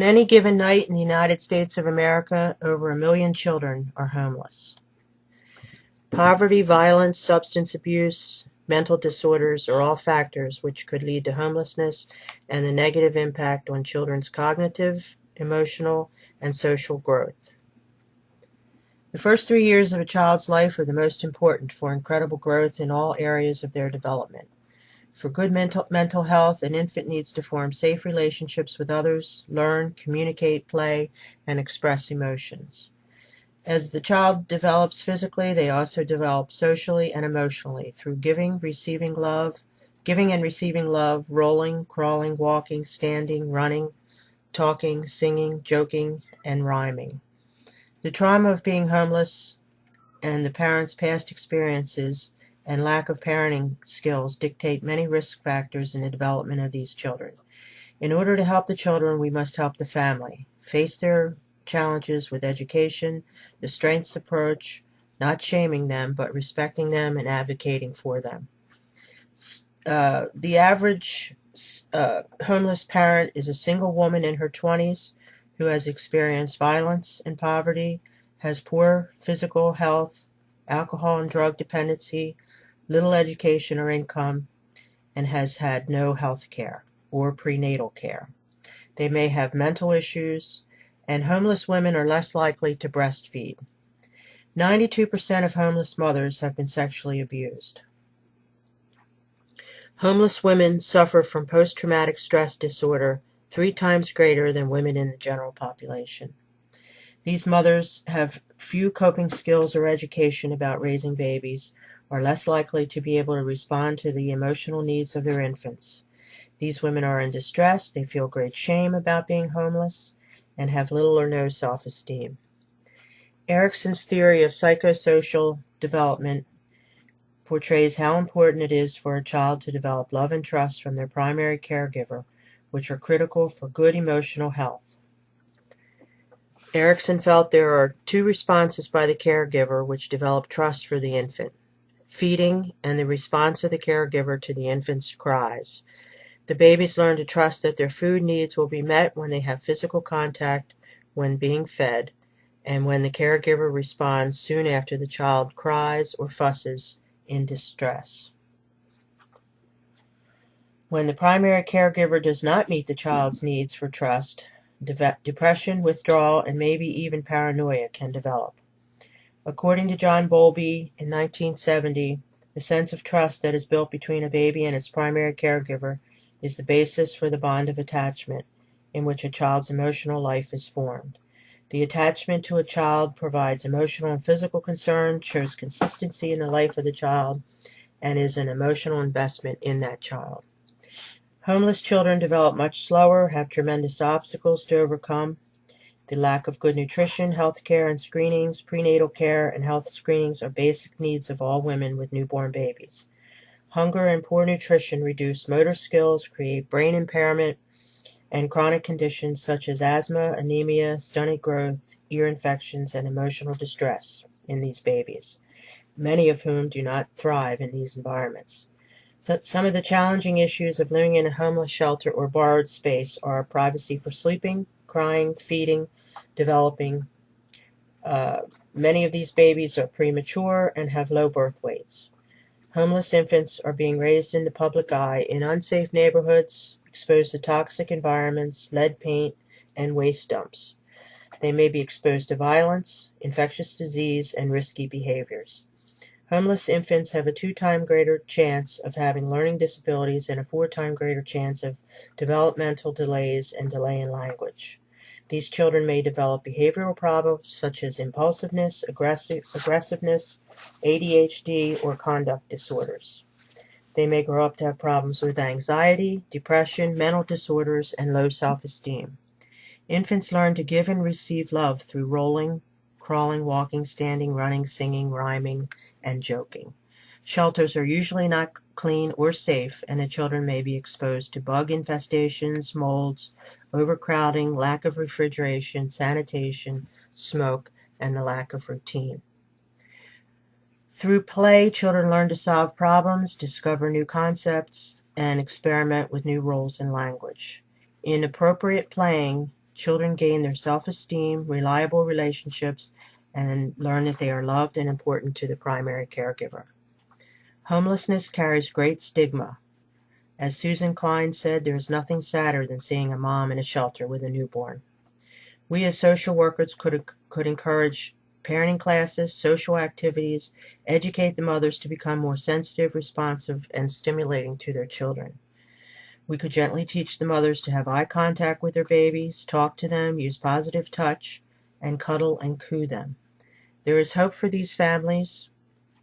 any given night in the United States of America, over 1 million children are homeless. Poverty, violence, substance abuse, mental disorders are all factors which could lead to homelessness and the negative impact on children's cognitive, emotional, and social growth. The first 3 years of a child's life are the most important for incredible growth in all areas of their development. For good mental health, an infant needs to form safe relationships with others, learn, communicate, play, and express emotions. As the child develops physically, they also develop socially and emotionally through giving and receiving love, rolling, crawling, walking, standing, running, talking, singing, joking, and rhyming. The trauma of being homeless and the parents' past experiences and lack of parenting skills dictate many risk factors in the development of these children. In order to help the children, we must help the family face their challenges with education, the strengths approach, not shaming them, but respecting them and advocating for them. The average homeless parent is a single woman in her 20s who has experienced violence and poverty, has poor physical health, alcohol and drug dependency, little education or income, and has had no health care or prenatal care. They may have mental issues, and homeless women are less likely to breastfeed. 92% of homeless mothers have been sexually abused. Homeless women suffer from post-traumatic stress disorder 3 times greater than women in the general population. These mothers have few coping skills or education about raising babies, are less likely to be able to respond to the emotional needs of their infants. These women are in distress, they feel great shame about being homeless, and have little or no self-esteem. Erikson's theory of psychosocial development portrays how important it is for a child to develop love and trust from their primary caregiver, which are critical for good emotional health. Erikson felt there are 2 responses by the caregiver which develop trust for the infant: feeding and the response of the caregiver to the infant's cries. The babies learn to trust that their food needs will be met when they have physical contact when being fed, and when the caregiver responds soon after the child cries or fusses in distress. When the primary caregiver does not meet the child's needs for trust, depression, withdrawal, and maybe even paranoia can develop. According to John Bowlby in 1970, the sense of trust that is built between a baby and its primary caregiver is the basis for the bond of attachment in which a child's emotional life is formed. The attachment to a child provides emotional and physical concern, shows consistency in the life of the child, and is an emotional investment in that child. Homeless children develop much slower, have tremendous obstacles to overcome. The lack of good nutrition, health care and screenings, prenatal care, and health screenings are basic needs of all women with newborn babies. Hunger and poor nutrition reduce motor skills, create brain impairment, and chronic conditions such as asthma, anemia, stunted growth, ear infections, and emotional distress in these babies, many of whom do not thrive in these environments. Some of the challenging issues of living in a homeless shelter or borrowed space are privacy for sleeping, crying, feeding, developing. Many of these babies are premature and have low birth weights. Homeless infants are being raised in the public eye in unsafe neighborhoods, exposed to toxic environments, lead paint, and waste dumps. They may be exposed to violence, infectious disease, and risky behaviors. Homeless infants have a 2-time greater chance of having learning disabilities and a 4-time greater chance of developmental delays and delay in language. These children may develop behavioral problems such as impulsiveness, aggressiveness, ADHD, or conduct disorders. They may grow up to have problems with anxiety, depression, mental disorders, and low self-esteem. Infants learn to give and receive love through rolling, crawling, walking, standing, running, singing, rhyming, and joking. Shelters are usually not clean or safe, and the children may be exposed to bug infestations, molds, overcrowding, lack of refrigeration, sanitation, smoke, and the lack of routine. Through play, children learn to solve problems, discover new concepts, and experiment with new roles in language. In appropriate playing, Children gain their self-esteem, reliable relationships, and learn that they are loved and important to the primary caregiver. Homelessness carries great stigma. As Susan Klein said, there is nothing sadder than seeing a mom in a shelter with a newborn. We as social workers could encourage parenting classes, social activities, educate the mothers to become more sensitive, responsive, and stimulating to their children. We could gently teach the mothers to have eye contact with their babies, talk to them, use positive touch, and cuddle and coo them. There is hope for these families,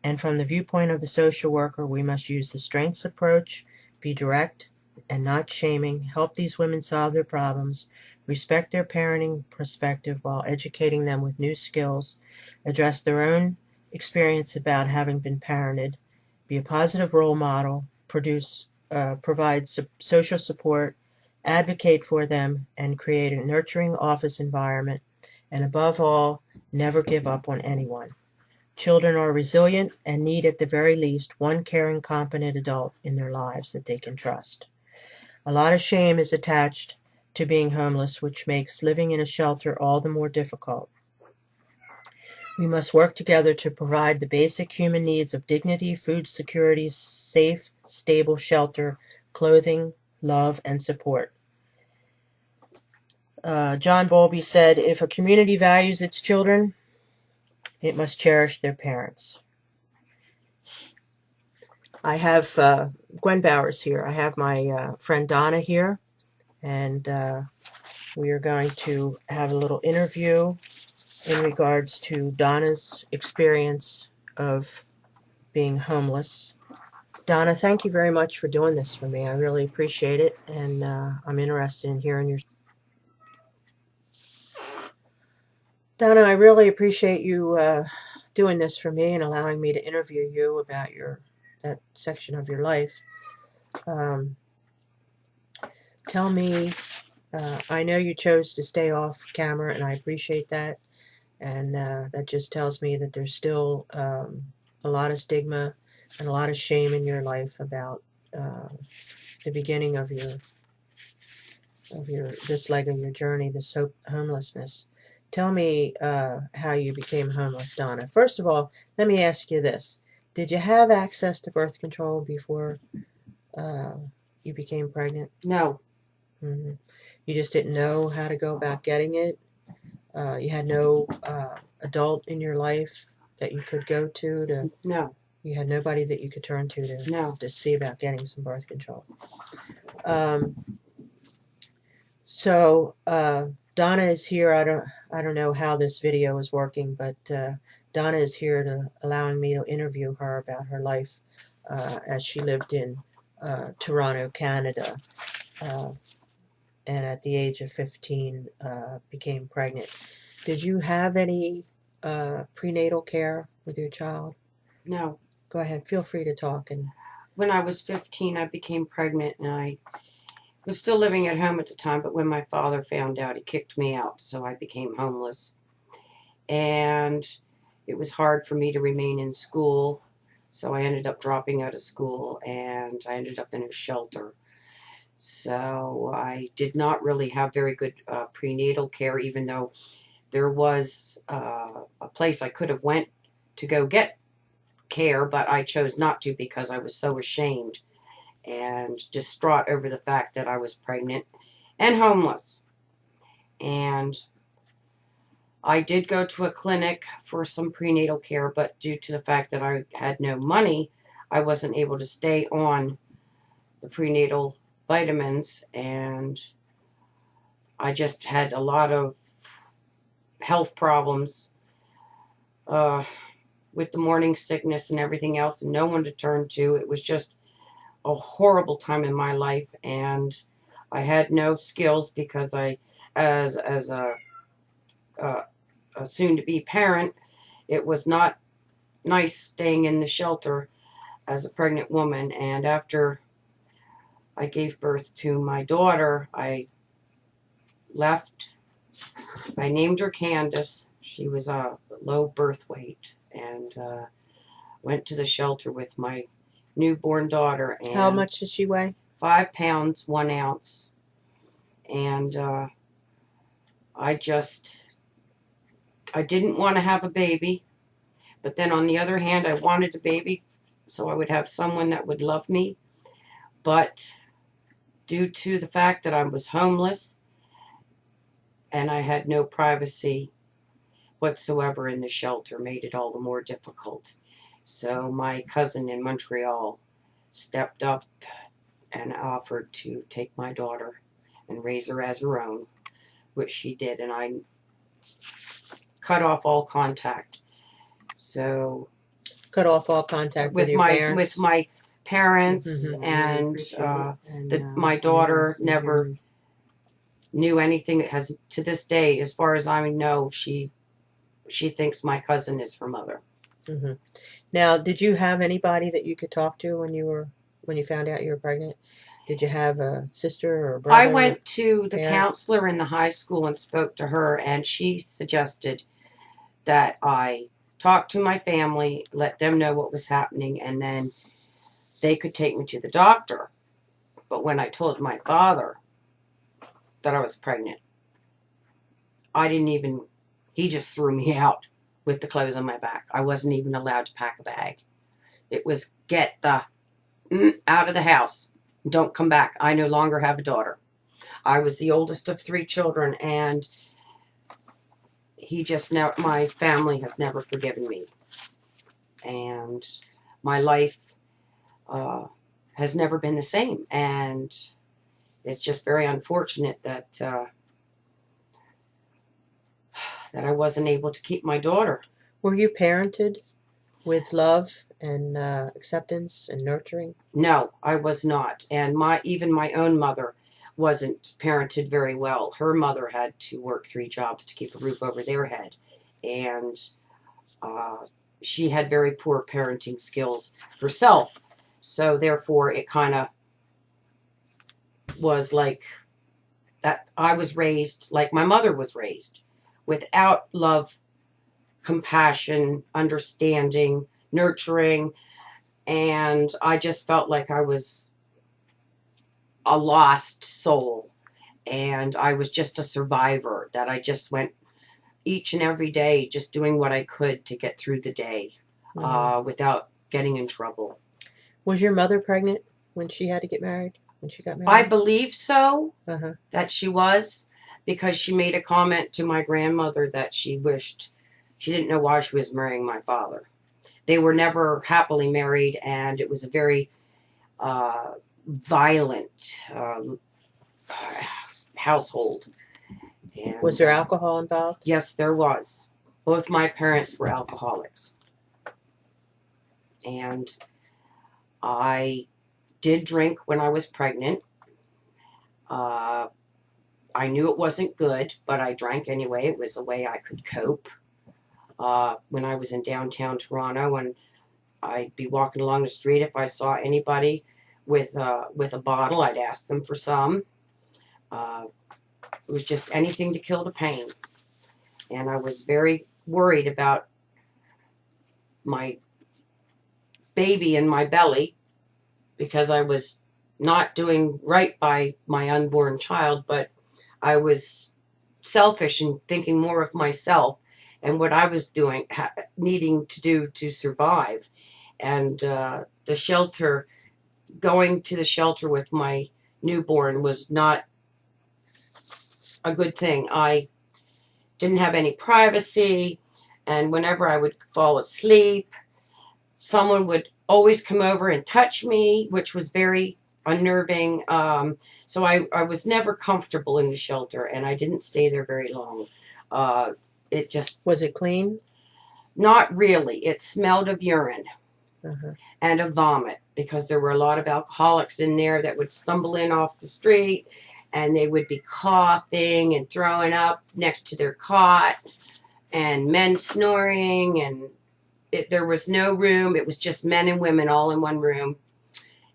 and from the viewpoint of the social worker, we must use the strengths approach, be direct and not shaming, help these women solve their problems, respect their parenting perspective while educating them with new skills, address their own experience about having been parented, be a positive role model, provide social support, advocate for them, and create a nurturing office environment, and above all, never give up on anyone. Children are resilient and need at the very least one caring, competent adult in their lives that they can trust. A lot of shame is attached to being homeless, which makes living in a shelter all the more difficult. We must work together to provide the basic human needs of dignity, food security, safe, stable shelter, clothing, love, and support. John Bowlby said, if a community values its children, it must cherish their parents. I have Gwen Bowers here. I have my friend Donna here, and we are going to have a little interview in regards to Donna's experience of being homeless. Donna, thank you very much for doing this for me. I really appreciate it, and I'm interested in hearing your... Donna, I really appreciate you doing this for me and allowing me to interview you about that section of your life. Tell me, I know you chose to stay off camera, and I appreciate that. And that just tells me that there's still a lot of stigma and a lot of shame in your life about the beginning of this leg of your journey, this homelessness. Tell me how you became homeless, Donna. First of all, let me ask you this. Did you have access to birth control before you became pregnant? No. Mm-hmm. You just didn't know how to go about getting it? You had no adult in your life that you could go to? No. You had nobody that you could turn No. to see about getting some birth control. So Donna is here. I don't know how this video is working, but Donna is here to allowing me to interview her about her life as she lived in Toronto, Canada, and at the age of 15 became pregnant. Did you have any prenatal care with your child? No. Go ahead. Feel free to talk. And when I was 15, I became pregnant, and I was still living at home at the time, but when my father found out, he kicked me out, so I became homeless. And it was hard for me to remain in school, so I ended up dropping out of school, and I ended up in a shelter. So I did not really have very good prenatal care, even though there was a place I could have went to go get care, but I chose not to because I was so ashamed and distraught over the fact that I was pregnant and homeless. And I did go to a clinic for some prenatal care, but due to the fact that I had no money, I wasn't able to stay on the prenatal vitamins, and I just had a lot of health problems with the morning sickness and everything else, and no one to turn to. It was just a horrible time in my life, and I had no skills because I, as a soon-to-be parent, it was not nice staying in the shelter as a pregnant woman. And after I gave birth to my daughter, I left. I named her Candace. She was a low birth weight, and went to the shelter with my newborn daughter. And how much did she weigh? 5 pounds 1 ounce. And I didn't want to have a baby, but then on the other hand, I wanted a baby so I would have someone that would love me. But due to the fact that I was homeless and I had no privacy whatsoever in the shelter, made it all the more difficult. So my cousin in Montreal stepped up and offered to take my daughter and raise her as her own, which she did, and I cut off all contact. So Cut off all contact with your parents? With my parents, Mhm. and my daughter never knew anything. Has to this day, as far as I know, she thinks my cousin is her mother. Mm-hmm. Now, did you have anybody that you could talk to when you found out you were pregnant? Did you have a sister or a brother? I went to the counselor in the high school and spoke to her, and she suggested that I talk to my family, let them know what was happening, and then they could take me to the doctor. But when I told my father that I was pregnant, he just threw me out with the clothes on my back. I wasn't even allowed to pack a bag. It was, get the out of the house. Don't come back. I no longer have a daughter. I was the oldest of 3 children, and my family has never forgiven me. And my life has never been the same. And it's just very unfortunate that that I wasn't able to keep my daughter. Were you parented with love and acceptance and nurturing? No, I was not. And even my own mother wasn't parented very well. Her mother had to work 3 jobs to keep a roof over their head. And she had very poor parenting skills herself. So therefore, it kind of was like that. I was raised like my mother was raised, without love, compassion, understanding, nurturing. And I just felt like I was a lost soul. And I was just a survivor, that I just went each and every day just doing what I could to get through the day without getting in trouble. Was your mother pregnant when she had to get married? When she got married? I believe so, that she was, because she made a comment to my grandmother that she wished she didn't know why she was marrying my father. They were never happily married, and it was a very violent household. And, was there alcohol involved? Yes, there was. Both my parents were alcoholics. And I did drink when I was pregnant. I knew it wasn't good, but I drank anyway. It was a way I could cope. When I was in downtown Toronto, and I'd be walking along the street, if I saw anybody with a bottle, I'd ask them for some. It was just anything to kill the pain. And I was very worried about my baby in my belly, because I was not doing right by my unborn child, but I was selfish and thinking more of myself and what I was doing, needing to do to survive. And the shelter, going to the shelter with my newborn was not a good thing. I didn't have any privacy, and whenever I would fall asleep, someone would always come over and touch me, which was very unnerving. So I was never comfortable in the shelter, and I didn't stay there very long. It just... Was it clean? Not really. It smelled of urine and of vomit, because there were a lot of alcoholics in there that would stumble in off the street, and they would be coughing and throwing up next to their cot, and men snoring, and there was no room. It was just men and women all in one room.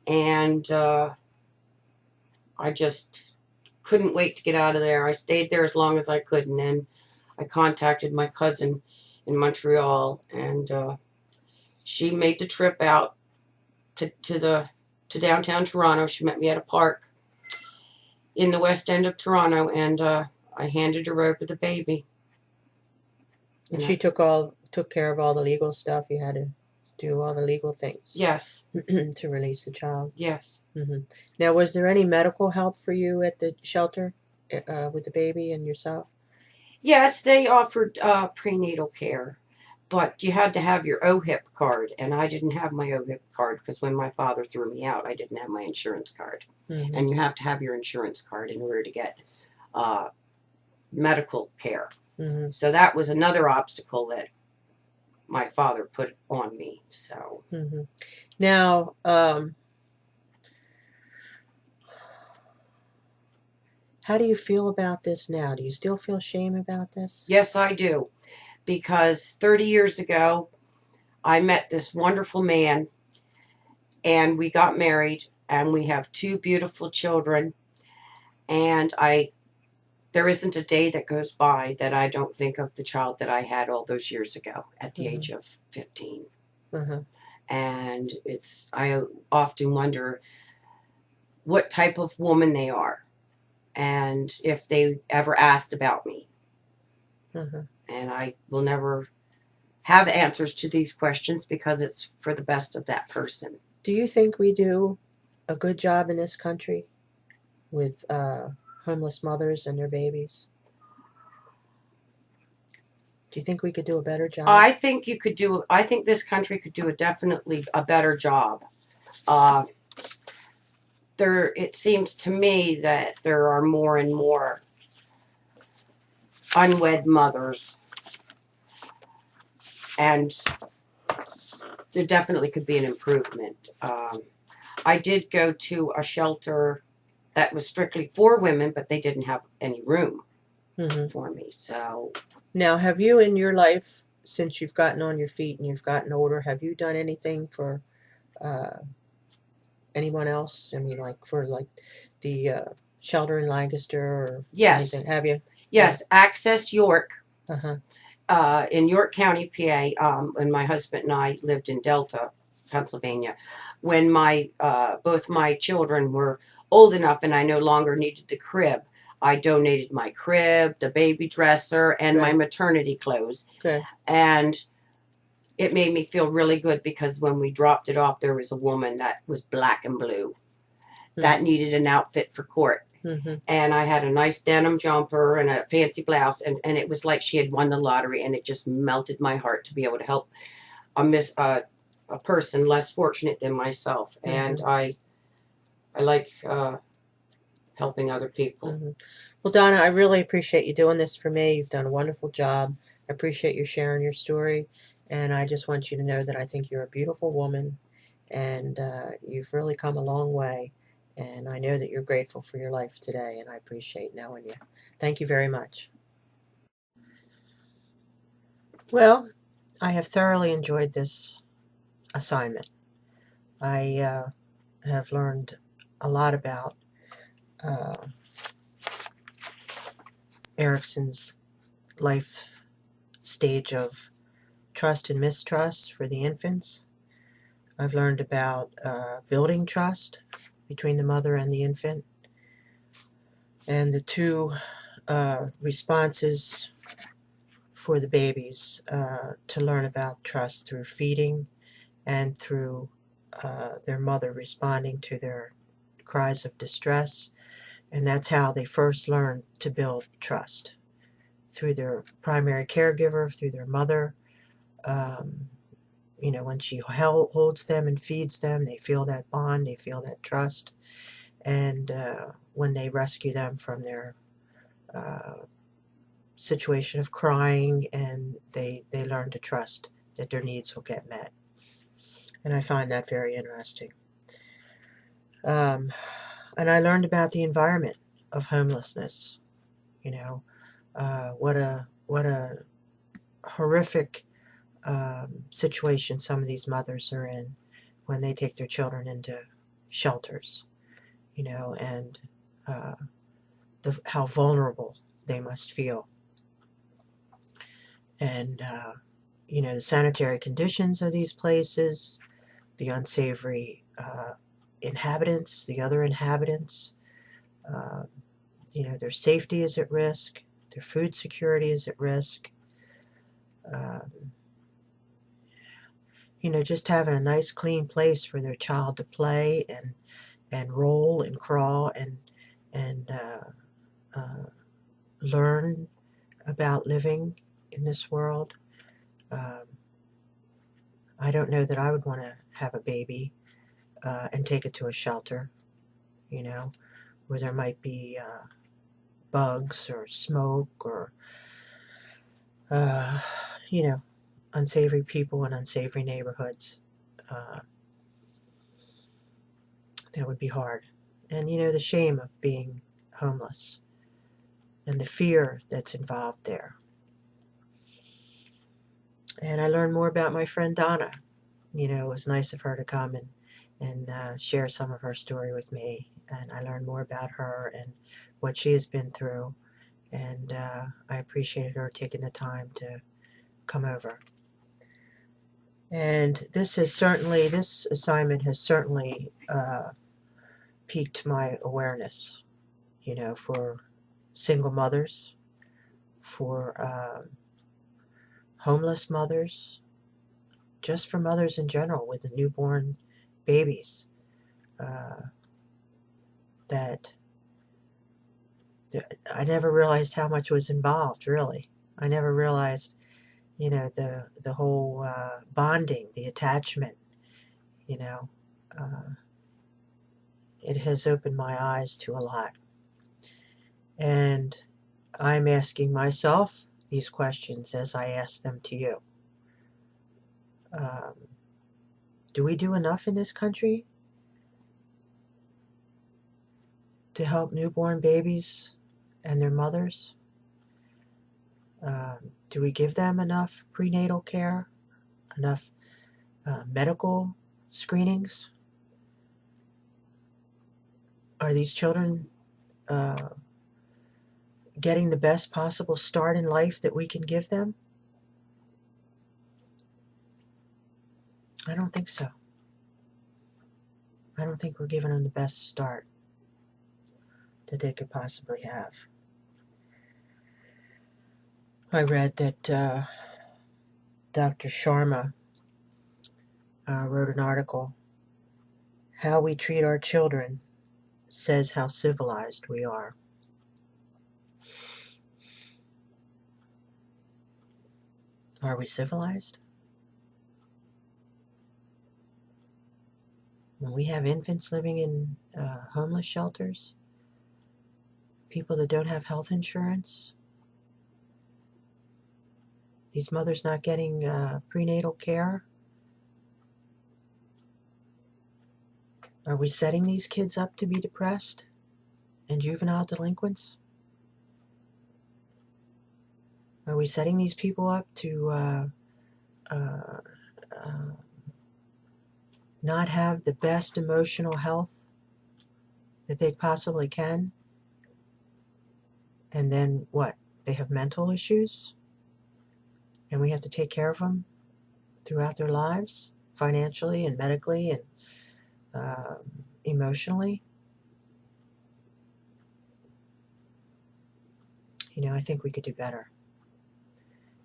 And I just couldn't wait to get out of there. I stayed there as long as I could, and then I contacted my cousin in Montreal, and she made the trip out to downtown Toronto. She met me at a park in the west end of Toronto, and I handed her over the baby. And she took care of all the legal stuff. You had to do all the legal things. Yes. To release the child. Yes. Now, was there any medical help for you at the shelter with the baby and yourself? Yes, they offered prenatal care, but you had to have your OHIP card, and I didn't have my OHIP card because when my father threw me out, I didn't have my insurance card. And you have to have your insurance card in order to get medical care. So that was another obstacle that my father put on me. So now, how do you feel about this now? Do you still feel shame about this? Yes, I do, because 30 years ago, I met this wonderful man, and we got married, and we have 2 beautiful children, and there isn't a day that goes by that I don't think of the child that I had all those years ago at the age of 15. And I often wonder what type of woman they are and if they ever asked about me. And I will never have answers to these questions because it's for the best of that person. Do you think we do a good job in this country with homeless mothers and their babies? Do you think we could do a better job? I think this country could do definitely a better job. It seems to me that there are more and more unwed mothers, and there definitely could be an improvement. I did go to a shelter that was strictly for women, but they didn't have any room for me. So now, have you in your life, since you've gotten on your feet and you've gotten older, have you done anything for anyone else? I mean, like for the shelter in Lancaster or anything? Have you? Yes, Access York. In York County, PA, when my husband and I lived in Delta, Pennsylvania, when both my children were old enough and I no longer needed the crib, I donated my crib, the baby dresser, and my maternity clothes. And it made me feel really good because when we dropped it off, there was a woman that was black and blue that needed an outfit for court. And I had a nice denim jumper and a fancy blouse, and it was like she had won the lottery, and it just melted my heart to be able to help a person less fortunate than myself. And I like helping other people. Well, Donna, I really appreciate you doing this for me. You've done a wonderful job. I appreciate you sharing your story, and I just want you to know that I think you're a beautiful woman, and you've really come a long way. And I know that you're grateful for your life today, and I appreciate knowing you. Thank you very much. Well, I have thoroughly enjoyed this assignment. I have learned a lot about Erickson's life stage of trust and mistrust for the infants. I've learned about building trust between the mother and the infant, and the 2 responses for the babies to learn about trust through feeding and through their mother responding to their cries of distress. And that's how they first learn to build trust, through their primary caregiver, through their mother. You know, when she holds them and feeds them, they feel that bond, they feel that trust. And when they rescue them from their situation of crying, and they learn to trust that their needs will get met. And I find that very interesting. And I learned about the environment of homelessness. You know, what a horrific situation some of these mothers are in when they take their children into shelters, you know, and how vulnerable they must feel. And, you know, the sanitary conditions of these places, the unsavory inhabitants, the other inhabitants, you know, their safety is at risk. Their food security is at risk. Just having a nice clean place for their child to play and roll and crawl and learn about living in this world. I don't know that I would want to have a baby and take it to a shelter, where there might be bugs or smoke or, unsavory people in unsavory neighborhoods. That would be hard. And, the shame of being homeless and the fear that's involved there. And I learned more about my friend Donna. It was nice of her to come and share some of her story with me. And I learned more about her and what she has been through. And I appreciated her taking the time to come over. And this assignment has certainly piqued my awareness, for single mothers, for homeless mothers, just for mothers in general with the newborn babies, that I never realized how much was involved, really. I never realized, the whole bonding, the attachment, it has opened my eyes to a lot. And I'm asking myself these questions as I ask them to you. Do we do enough in this country to help newborn babies and their mothers? Do we give them enough prenatal care, enough medical screenings? Are these children getting the best possible start in life that we can give them? I don't think so. I don't think we're giving them the best start that they could possibly have. I read that Dr. Sharma wrote an article, How We Treat Our Children Says How Civilized We Are. Are we civilized? When we have infants living in homeless shelters, people that don't have health insurance, these mothers not getting prenatal care, are we setting these kids up to be depressed and juvenile delinquents? Are we setting these people up to not have the best emotional health that they possibly can? And then what? They have mental issues? And we have to take care of them throughout their lives, financially and medically and emotionally? I think we could do better.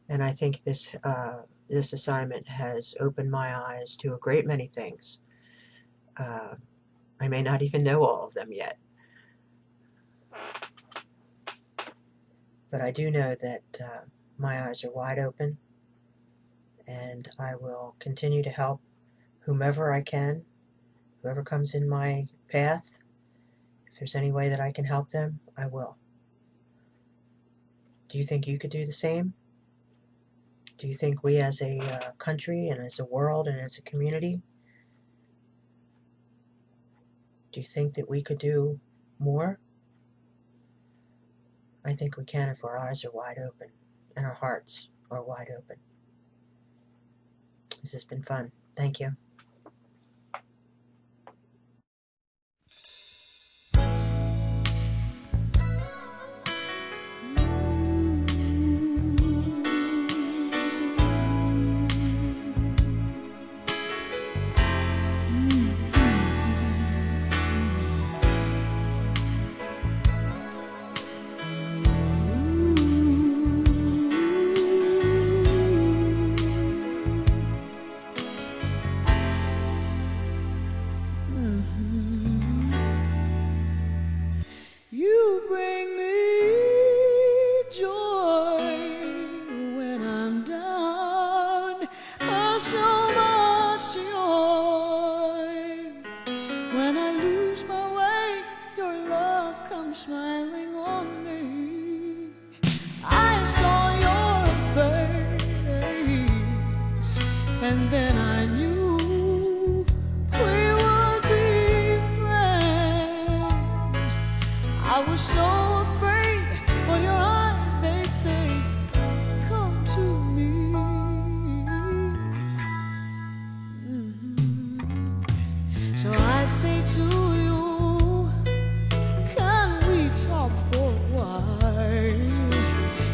And I think this assignment has opened my eyes to a great many things. I may not even know all of them yet. But I do know that my eyes are wide open, and I will continue to help whomever I can, whoever comes in my path. If there's any way that I can help them, I will. Do you think you could do the same? Do you think we as a country and as a world and as a community, do you think that we could do more? I think we can if our eyes are wide open and our hearts are wide open. This has been fun. Thank you. so much joy. When I lose my way, your love comes smiling on me. I saw your face, and then I knew we would be friends. I was so afraid, but your eyes, they'd say, come to me. So I'd say to you, can we talk for a while?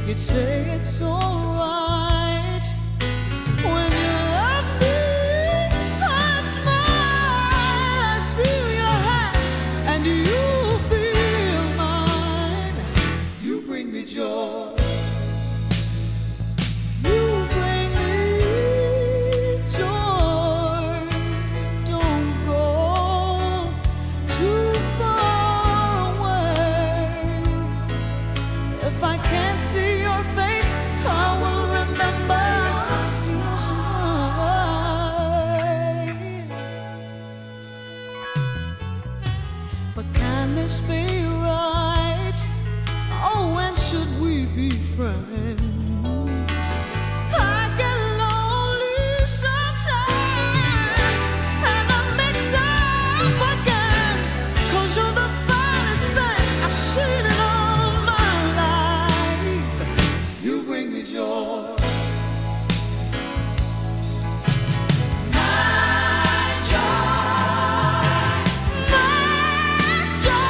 You'd say it's alright. When you love me, I smile. I feel your hands and you feel mine. You bring me joy. You bring me joy. Don't go too far away. If I can't see your face, I will remember your smile. But can this be right? Oh, when should we be friends? I get lonely sometimes, and I'm mixed up again. 'Cause you're the finest thing I've seen in all my life. You bring me joy. My joy, my joy.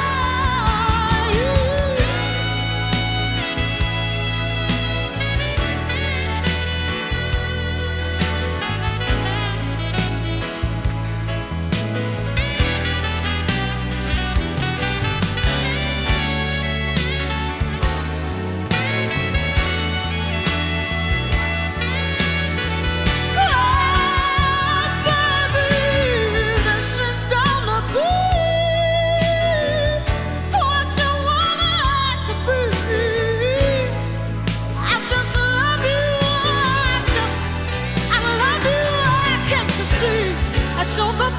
So the